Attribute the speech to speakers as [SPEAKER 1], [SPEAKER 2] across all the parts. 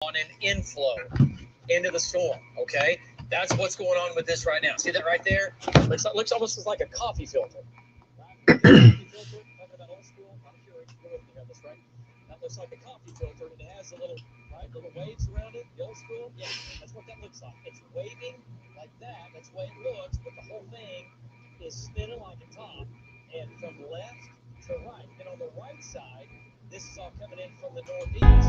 [SPEAKER 1] on an inflow into the storm. Okay, that's what's going on with this right now. See that right there? Looks almost like a coffee filter. Right? Coffee filter. Talking about old school. I'm sure you have this, right? That looks like a coffee filter, and it has a little waves around it. The old school. Yeah, that's what that looks like. It's waving like that. That's the way it looks, but the whole thing is spinning like a top, and from left to right. And on the right side, this is all coming in from the northeast.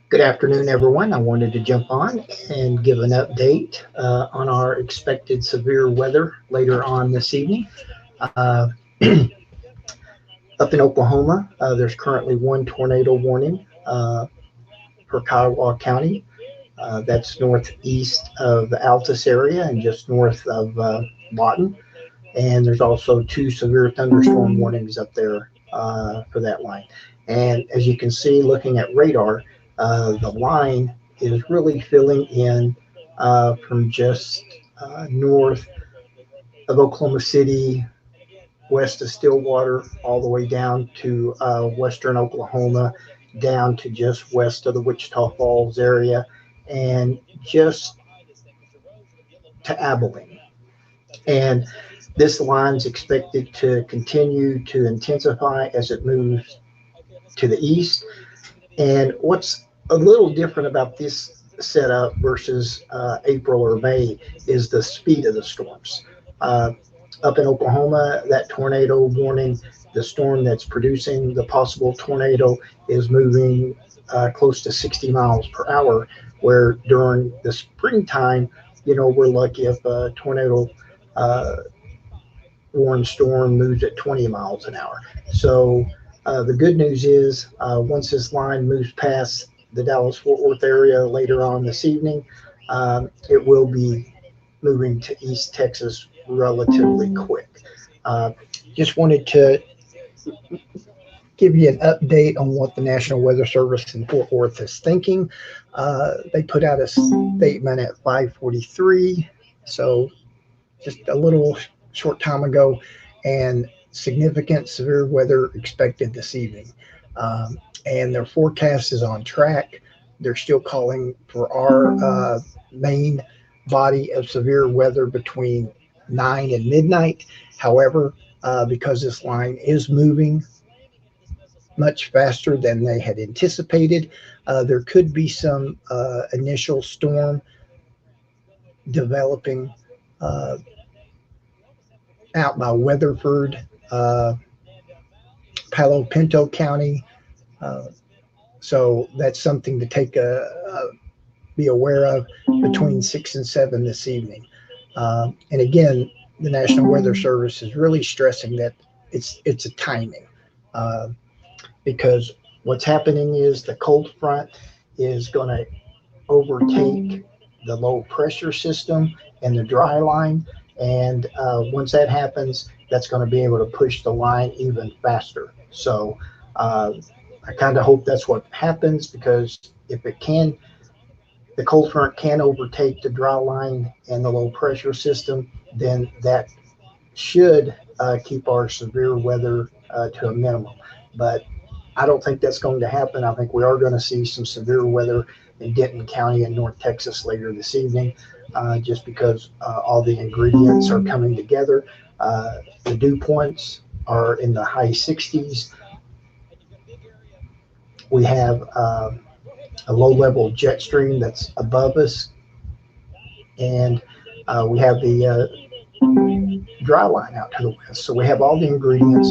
[SPEAKER 2] Good afternoon, everyone. I wanted to jump on and give an update on our expected severe weather later on this evening. Up in Oklahoma, there's currently one tornado warning for Kiowa County. That's northeast of the Altus area and just north of Lawton. And there's also two severe thunderstorm warnings up there for that line. And as you can see, looking at radar, the line is really filling in from just north of Oklahoma City, west of Stillwater, all the way down to western Oklahoma, down to just west of the Wichita Falls area, and just to Abilene. And this line is expected to continue to intensify as it moves to the east. And what's a little different about this setup versus April or May is the speed of the storms. Up in Oklahoma, that tornado warning, the storm that's producing the possible tornado is moving close to 60 miles per hour, where during the springtime, we're lucky if a tornado warned storm moves at 20 miles an hour. So the good news is once this line moves past the Dallas-Fort Worth area later on this evening, it will be moving to East Texas relatively quick. Just wanted to give you an update on what the National Weather Service in Fort Worth is thinking. They put out a statement at 5:43, so just a little short time ago, and significant severe weather expected this evening. And their forecast is on track. They're still calling for our main body of severe weather between 9 and midnight. However, because this line is moving much faster than they had anticipated, there could be some initial storm developing out by Weatherford, Palo Pinto County. So that's something to be aware of between 6 and 7 this evening. And again, the National Weather Service is really stressing that it's a timing, because what's happening is the cold front is going to overtake the low pressure system and the dry line. And once that happens, that's going to be able to push the line even faster. So I kind of hope that's what happens, because if it can, the cold front can overtake the dry line and the low pressure system, then that should keep our severe weather to a minimum. But I don't think that's going to happen. I think we are going to see some severe weather in Denton County and North Texas later this evening, just because all the ingredients are coming together. The dew points are in the high 60s. We have a low-level jet stream that's above us, and we have the dry line out to the west. So we have all the ingredients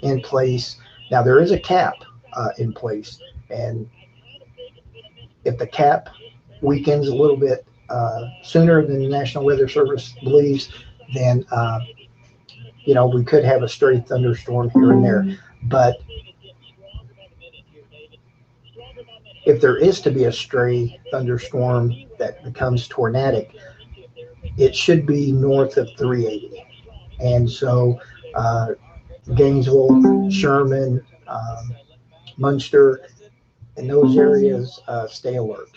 [SPEAKER 2] in place. Now there is a cap in place, and if the cap weakens a little bit sooner than the National Weather Service believes, then we could have a stray thunderstorm here and there. But if there is to be a stray thunderstorm that becomes tornadic, it should be north of 380. And so Gainesville, Sherman, Munster, in those areas, stay alert.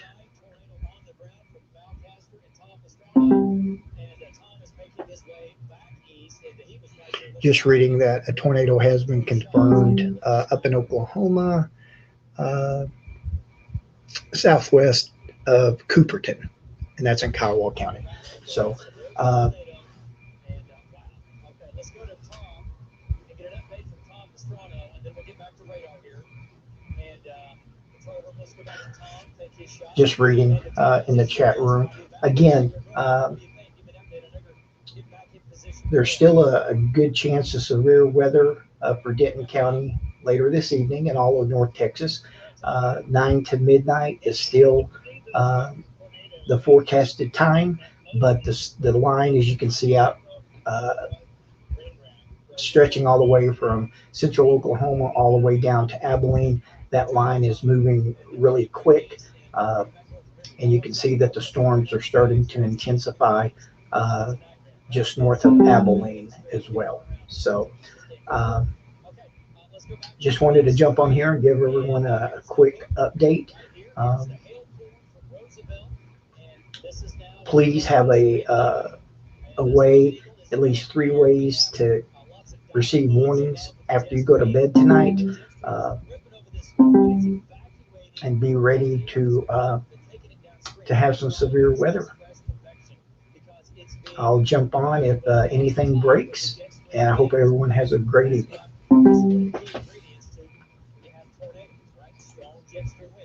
[SPEAKER 2] Just reading that a tornado has been confirmed up in Oklahoma, uh, southwest of Cooperton, and that's in Kiowa County. So, uh, just reading in the chat room again. There's still a good chance of severe weather for Denton County later this evening and all of North Texas. 9 to midnight is still uh, the forecasted time, but the line, as you can see out, uh, stretching all the way from central Oklahoma all the way down to Abilene, that line is moving really quick. And you can see that the storms are starting to intensify just north of Abilene as well. So uh, just wanted to jump on here and give everyone a quick update. Um, please have a way, at least 3 ways to receive warnings after you go to bed tonight, and be ready to have some severe weather. I'll jump on if anything breaks, and I hope everyone has a great evening.